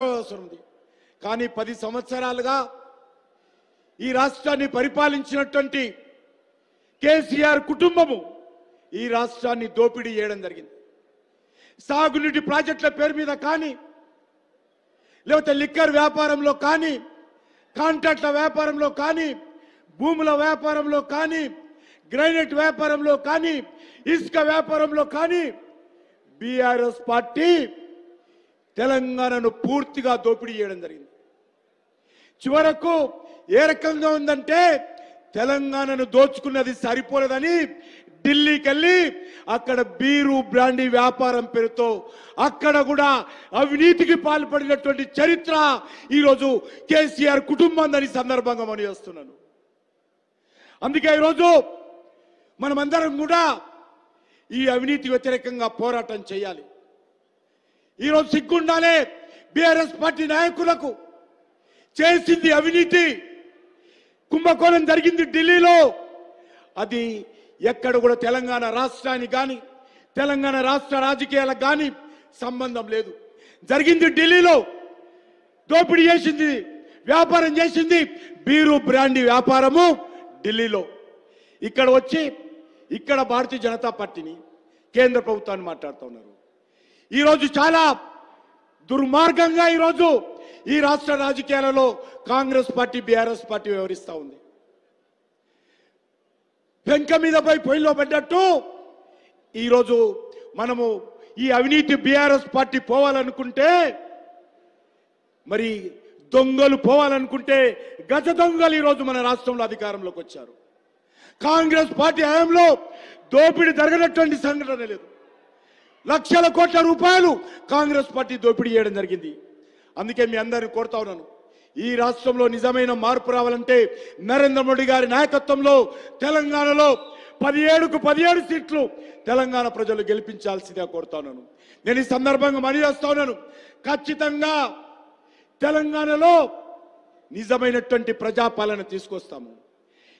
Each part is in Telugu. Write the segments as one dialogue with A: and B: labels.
A: అవసరం ఉంది. కానీ 10 సంవత్సరాలుగా ఈ రాష్ట్రాన్ని పరిపాలించినటువంటి కేసీఆర్ కుటుంబము ఈ రాష్ట్రాన్ని దోపిడీ చేయడం జరిగింది. సాగునీటి ప్రాజెక్టుల పేరు మీద కానీ, లేకపోతే లిక్కర్ వ్యాపారంలో కానీ, కాంట్రాక్ట్ల వ్యాపారంలో కానీ, భూముల వ్యాపారంలో కానీ, గ్రైనేట్ వ్యాపారంలో కానీ, ఇసుక వ్యాపారంలో కానీ బీఆర్ఎస్ పార్టీ తెలంగాణను పూర్తిగా దోపిడీ చేయడం జరిగింది. చివరకు ఏ రకంగా ఉందంటే, తెలంగాణను దోచుకున్నది సరిపోలేదని ఢిల్లీకి వెళ్ళి అక్కడ బీరు బ్రాండీ వ్యాపారం పేరుతో అక్కడ కూడా అవినీతికి పాల్పడినటువంటి చరిత్ర ఈరోజు కేసీఆర్ కుటుంబాన్ని సందర్భంగా మనం చేస్తున్నాను. అందుకే ఈరోజు మనమందరం కూడా ఈ అవినీతి వ్యతిరేకంగా పోరాటం చేయాలి. ఈరోజు సిగ్గుండాలే బీఆర్ఎస్ పార్టీ నాయకులకు. చేసింది అవినీతి, కుంభకోణం జరిగింది ఢిల్లీలో. అది ఎక్కడ కూడా తెలంగాణ రాష్ట్రానికి కానీ, తెలంగాణ రాష్ట్ర రాజకీయాలకు కానీ సంబంధం లేదు. జరిగింది ఢిల్లీలో. దోపిడీ చేసింది, వ్యాపారం చేసింది బీరు బ్రాండీ వ్యాపారము ఢిల్లీలో. ఇక్కడ వచ్చి ఇక్కడ భారతీయ జనతా పార్టీని, కేంద్ర ప్రభుత్వాన్ని మాట్లాడుతూ ఉన్నారు. ఈరోజు చాలా దుర్మార్గంగా ఈరోజు ఈ రాష్ట్ర రాజకీయాలలో కాంగ్రెస్ పార్టీ, బీఆర్ఎస్ పార్టీ వ్యవహరిస్తూ ఉంది. వెంక మీద పోయి పొయ్యిలో పడ్డట్టు ఈరోజు మనము ఈ అవినీతి బీఆర్ఎస్ పార్టీ పోవాలనుకుంటే, మరి దొంగలు పోవాలనుకుంటే గజ దొంగలు ఈరోజు మన రాష్ట్రంలో అధికారంలోకి వచ్చారు. కాంగ్రెస్ పార్టీ హయాంలో దోపిడీ జరగనటువంటి సంఘటన లేదు. లక్షల కోట్ల రూపాయలు కాంగ్రెస్ పార్టీ దోపిడీ చేయడం జరిగింది. అందుకే మీ అందరిని కోరుతా ఉన్నాను, ఈ రాష్ట్రంలో నిజమైన మార్పు రావాలంటే నరేంద్ర మోడీ గారి నాయకత్వంలో తెలంగాణలో 17కు 17 సీట్లు తెలంగాణ ప్రజలు గెలిపించాల్సిందిగా కోరుతా ఉన్నాను. నేను ఈ సందర్భంగా మనవి చేస్తా ఉన్నాను, ఖచ్చితంగా తెలంగాణలో నిజమైనటువంటి ప్రజాపాలన తీసుకొస్తాము,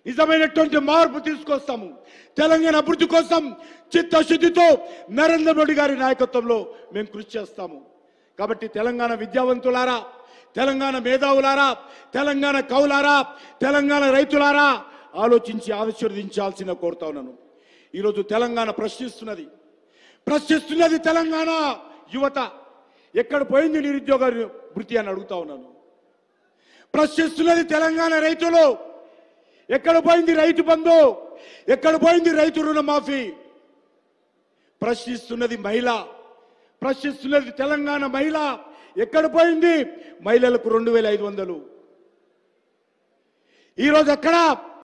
A: నిజమైనటువంటి మార్పు తీసుకొస్తాము. తెలంగాణ అభివృద్ధి కోసం చిత్తశుద్ధితో నరేంద్ర మోడీ గారి నాయకత్వంలో మేము కృషి చేస్తాము. కాబట్టి తెలంగాణ విద్యావంతులారా, తెలంగాణ మేధావులారా, తెలంగాణ కవులారా, తెలంగాణ రైతులారా ఆలోచించి ఆశీర్వదించాల్సిన కోరుతా ఉన్నాను. ఈరోజు తెలంగాణ ప్రశ్నిస్తున్నది తెలంగాణ యువత. ఎక్కడ పోయింది నిరుద్యోగ వృత్తి అని అడుగుతా ఉన్నాను. ప్రశ్నిస్తున్నది తెలంగాణ రైతులు. ఎక్కడ పోయింది రైతు బంధు? ఎక్కడ పోయింది రైతు రుణమాఫీ? ప్రశ్నిస్తున్నది మహిళ, ప్రశ్నిస్తున్నది తెలంగాణ మహిళ. ఎక్కడ పోయింది మహిళలకు 2500? ఈరోజు ఎక్కడ